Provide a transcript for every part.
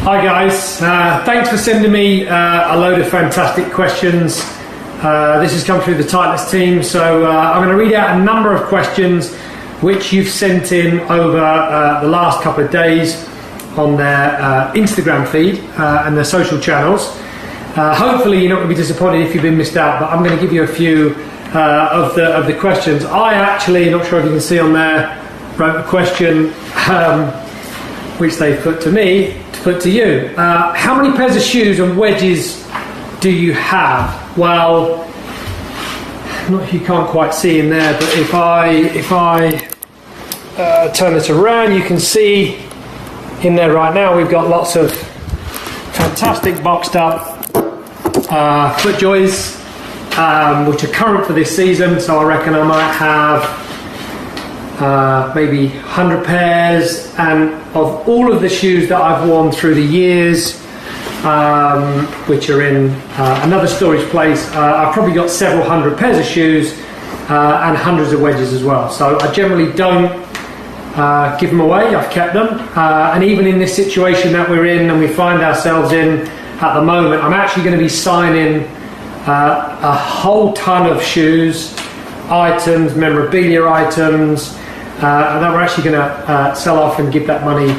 Hi guys, thanks for sending me a load of fantastic questions. This has come through the Titleist team, so I'm going to read out a number of questions which you've sent in over the last couple of days on their Instagram feed and their social channels. Hopefully you're not going to be disappointed if you've been missed out, but I'm going to give you a few of the questions. I actually, not sure if you can see on there, wrote a question which they put to me, to put to you. How many pairs of shoes and wedges do you have? Well, not if you can't quite see in there, but if I turn this around, you can see in there right now we've got lots of fantastic boxed up FootJoys, which are current for this season. So I reckon I might have maybe 100 pairs, and of all of the shoes that I've worn through the years, which are in another storage place, I've probably got several hundred pairs of shoes and hundreds of wedges as well. So I generally don't give them away. I've kept them, and even in this situation that we're in and we find ourselves in at the moment, I'm actually going to be signing a whole ton of shoes, items, memorabilia items, and we're actually going to sell off and give that money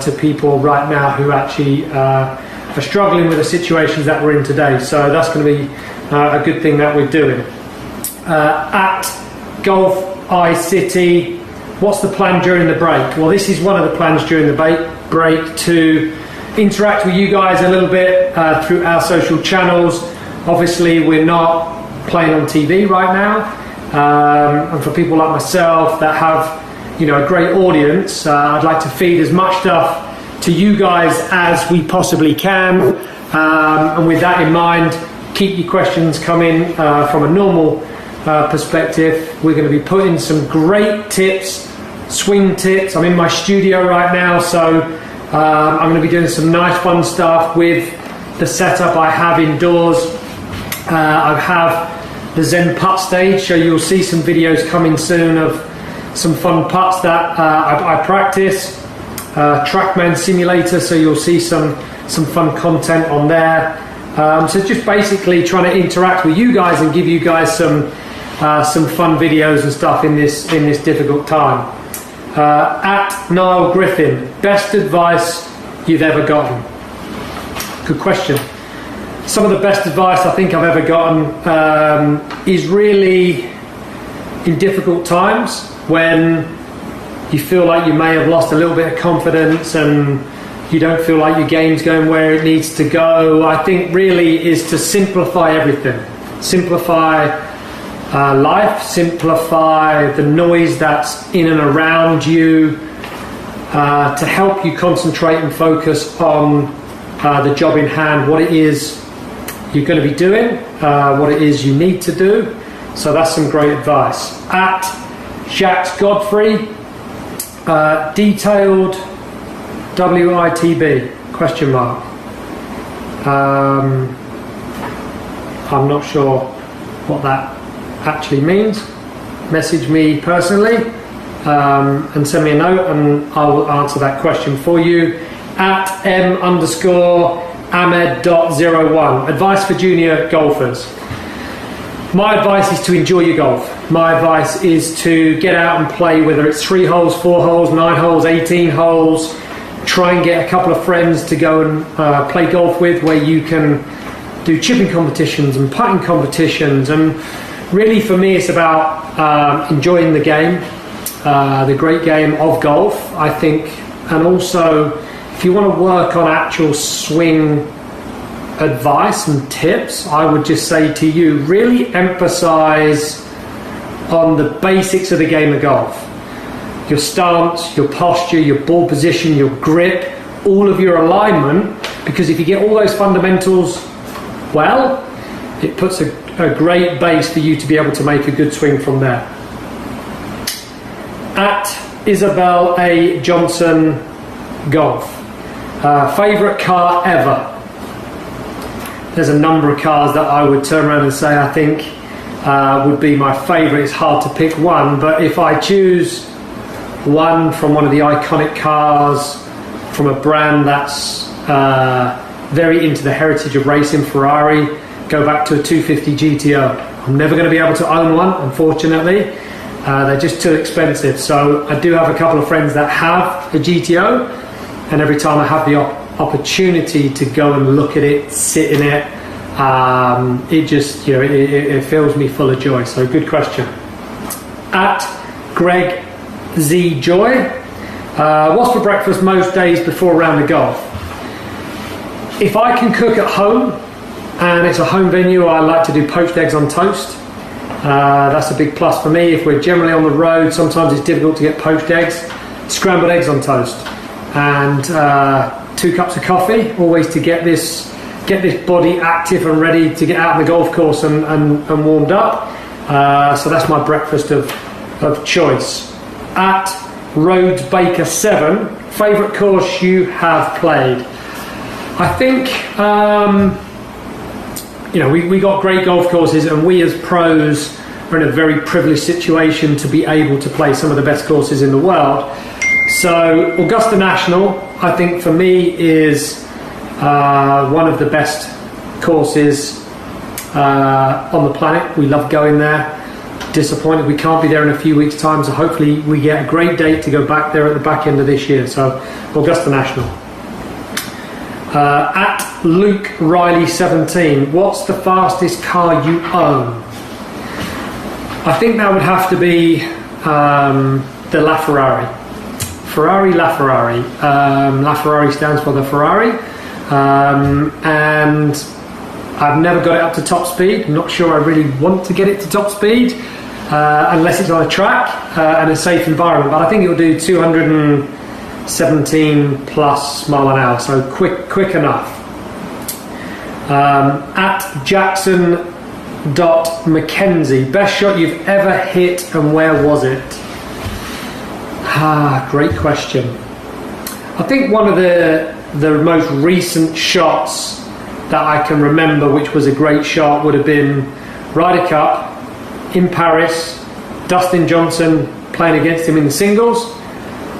to people right now who actually are struggling with the situations that we're in today. So that's going to be a good thing that we're doing. At Golf I City, what's the plan during the break? Well, this is one of the plans during the break, to interact with you guys a little bit through our social channels. Obviously, we're not playing on TV right now. And for people like myself that have, a great audience, I'd like to feed as much stuff to you guys as we possibly can. And with that in mind, keep your questions coming from a normal perspective. We're going to be putting some great tips, swing tips. I'm in my studio right now, so I'm going to be doing some nice fun stuff with the setup I have indoors. I have the Zen putt stage, so you'll see some videos coming soon of some fun putts that I practice. Trackman simulator, so you'll see some fun content on there. So just basically trying to interact with you guys and give you guys some fun videos and stuff in this difficult time. At Niall Griffin, best advice you've ever gotten? Good question. Some of the best advice I think I've ever gotten is really in difficult times when you feel like you may have lost a little bit of confidence and you don't feel like your game's going where it needs to go. I think really is to simplify everything. Simplify life, simplify the noise that's in and around you, to help you concentrate and focus on the job in hand, what it is you're going to be doing, what it is you need to do. So that's some great advice. At Jacques Godfrey, detailed WITB, question mark. I'm not sure what that actually means. Message me personally and send me a note and I will answer that question for you. At M_Ahmed.01, advice for junior golfers. My advice is to enjoy your golf. My advice is to get out and play, whether it's 3 holes, 4 holes, 9 holes, 18 holes. Try and get a couple of friends to go and play golf with, where you can do chipping competitions and putting competitions. And really for me it's about enjoying the game, the great game of golf, I think. And also, if you want to work on actual swing advice and tips, I would just say to you, really emphasize on the basics of the game of golf. Your stance, your posture, your ball position, your grip, all of your alignment, because if you get all those fundamentals well, it puts a great base for you to be able to make a good swing from there. At Isabel A. Johnson Golf, favourite car ever? There's a number of cars that I would turn around and say I think would be my favourite. It's hard to pick one, but if I choose one from one of the iconic cars from a brand that's very into the heritage of racing, Ferrari, go back to a 250 GTO. I'm never going to be able to own one, unfortunately. They're just too expensive. So I do have a couple of friends that have a GTO, and every time I have the opportunity to go and look at it, sit in it, it just, you know, it fills me full of joy. So good question. At Greg Z Joy, what's for breakfast most days before a round of golf? If I can cook at home and it's a home venue, I like to do poached eggs on toast. That's a big plus for me. If we're generally on the road, sometimes it's difficult to get poached eggs. Scrambled eggs on toast and 2 cups of coffee, always to get this body active and ready to get out on the golf course and warmed up. So that's my breakfast of choice. At Rhodes Baker 7, favourite course you have played? I think, you know, we got great golf courses, and we as pros are in a very privileged situation to be able to play some of the best courses in the world. So Augusta National, I think for me, is one of the best courses on the planet. We love going there. Disappointed we can't be there in a few weeks' time, so hopefully we get a great date to go back there at the back end of this year. So Augusta National. At Luke Riley 17, what's the fastest car you own? I think that would have to be the LaFerrari. Ferrari LaFerrari. LaFerrari stands for the Ferrari, and I've never got it up to top speed. I'm not sure I really want to get it to top speed unless it's on a track and a safe environment, but I think it will do 217 plus mile an hour, so quick enough. At Jackson.Mackenzie, best shot you've ever hit and where was it? Great question. I think one of the most recent shots that I can remember, which was a great shot, would have been Ryder Cup in Paris, Dustin Johnson playing against him in the singles.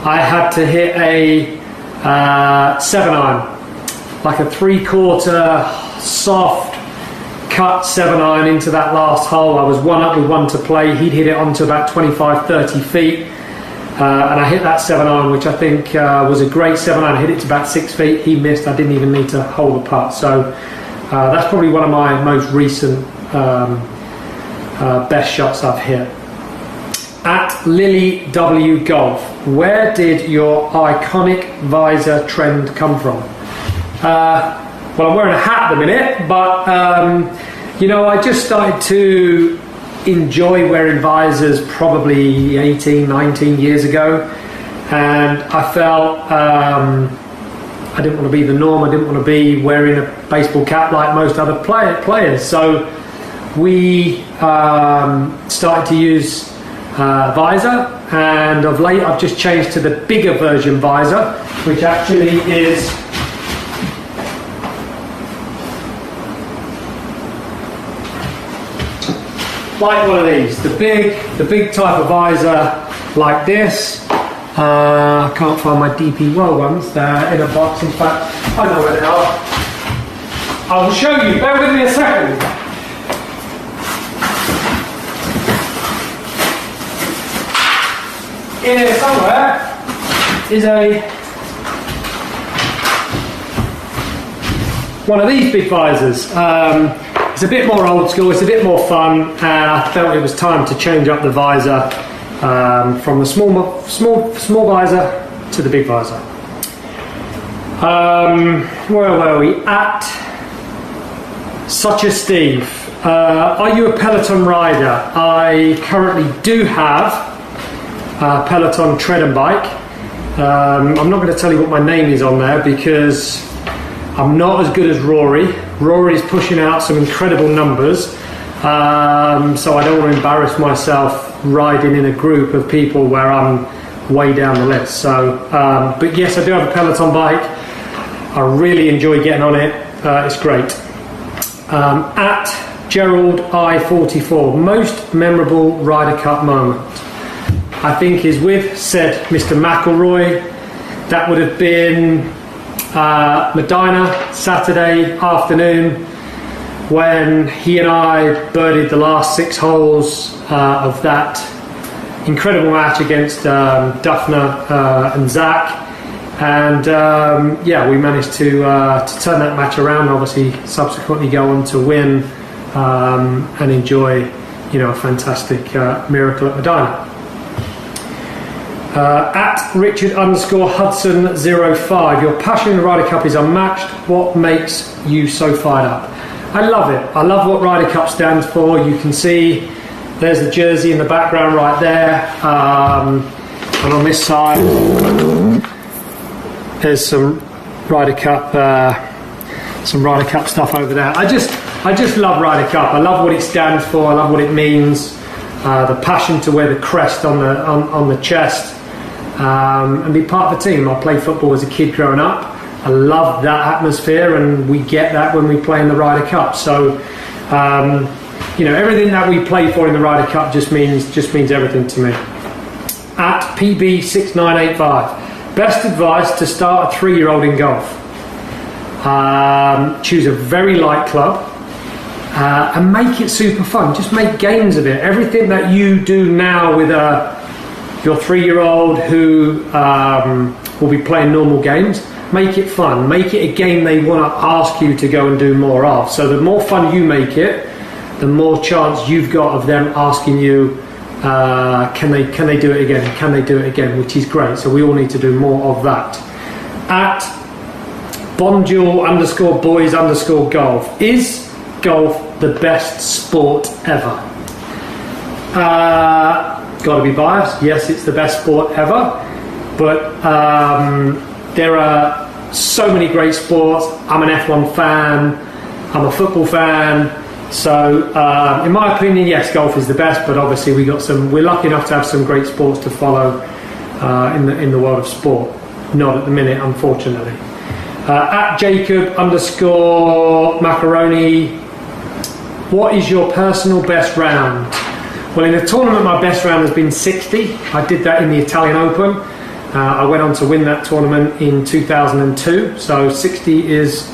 I had to hit a 7-iron, like a 3/4 soft cut 7-iron into that last hole. I was 1 up with 1 to play. He'd hit it onto about 25-30 feet. And I hit that 7-iron, which I think was a great 7-iron. I hit it to about 6 feet. He missed. I didn't even need to hold a putt. So that's probably one of my most recent best shots I've hit. At Lily W Golf, where did your iconic visor trend come from? Well, I'm wearing a hat at the minute, but you know, I just started to enjoy wearing visors probably 18-19 years ago, and I felt I didn't want to be the norm. I didn't want to be wearing a baseball cap like most other players. So we started to use visor, and of late I've just changed to the bigger version visor, which actually is like one of these, the big type of visor like this. I can't find my DP World ones. They're in a box. In fact, I know where they are. I will show you. Bear with me a second. In here somewhere is one of these big visors. It's a bit more old school, it's a bit more fun, and I felt it was time to change up the visor from the small visor to the big visor. Where were we? At Such a Steve, are you a Peloton rider? I currently do have a Peloton tread and bike. I'm not going to tell you what my name is on there because I'm not as good as Rory. Rory's pushing out some incredible numbers, so I don't want to embarrass myself riding in a group of people where I'm way down the list. So, but yes, I do have a Peloton bike. I really enjoy getting on it. It's great. At Gerald I44, most memorable Ryder Cup moment, I think, is with said Mr. McIlroy. That would have been Medina, Saturday afternoon, when he and I birdied the last 6 holes of that incredible match against Duffner and Zach, and we managed to turn that match around. Obviously, subsequently go on to win and enjoy, a fantastic miracle at Medina. At Richard_Hudson05, your passion in the Ryder Cup is unmatched. What makes you so fired up? I love it. I love what Ryder Cup stands for. You can see there's the jersey in the background right there, and on this side there's some Ryder Cup stuff over there. I just love Ryder Cup. I love what it stands for. I love what it means. The passion to wear the crest on the chest. And be part of the team. I played football as a kid growing up. I love that atmosphere, and we get that when we play in the Ryder Cup. So, everything that we play for in the Ryder Cup just means everything to me. At PB6985, best advice to start a 3-year-old in golf. Choose a very light club and make it super fun. Just make games of it. Everything that you do now with your 3-year-old who will be playing normal games, make it fun. Make it a game they want to ask you to go and do more of. So the more fun you make it, the more chance you've got of them asking you, can they do it again? Can they do it again? Which is great. So we all need to do more of that. At Bonduel_boys_golf, is golf the best sport ever? Got to be biased. Yes, it's the best sport ever, but there are so many great sports. I'm an F1 fan. I'm a football fan. So, in my opinion, yes, golf is the best. But obviously, we're lucky enough to have some great sports to follow in the world of sport. Not at the minute, unfortunately. At Jacob_Macaroni, what is your personal best round? Well, in the tournament, my best round has been 60. I did that in the Italian Open. I went on to win that tournament in 2002. So 60 is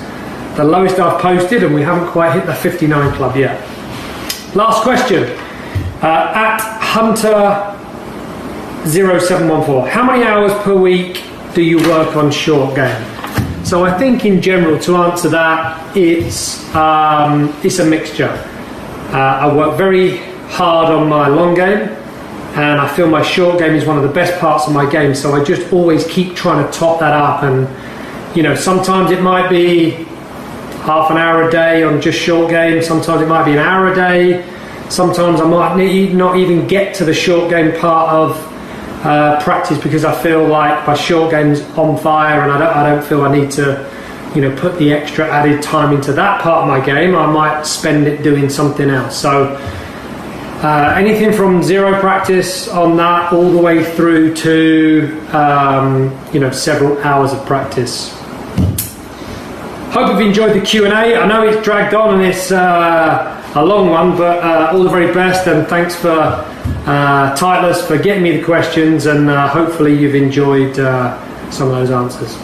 the lowest I've posted, and we haven't quite hit the 59 club yet. Last question. At Hunter0714, how many hours per week do you work on short game? So I think in general, to answer that, it's a mixture. I work very hard on my long game, and I feel my short game is one of the best parts of my game, so I just always keep trying to top that up. And sometimes it might be half an hour a day on just short game, sometimes it might be an hour a day, sometimes I might not even get to the short game part of practice because I feel like my short game's on fire, and I don't feel I need to put the extra added time into that part of my game. I might spend it doing something else. So anything from zero practice on that all the way through to several hours of practice. Hope you've enjoyed the Q&A. I know it's dragged on and it's a long one, but all the very best, and thanks for Titleist for getting me the questions, and hopefully you've enjoyed some of those answers.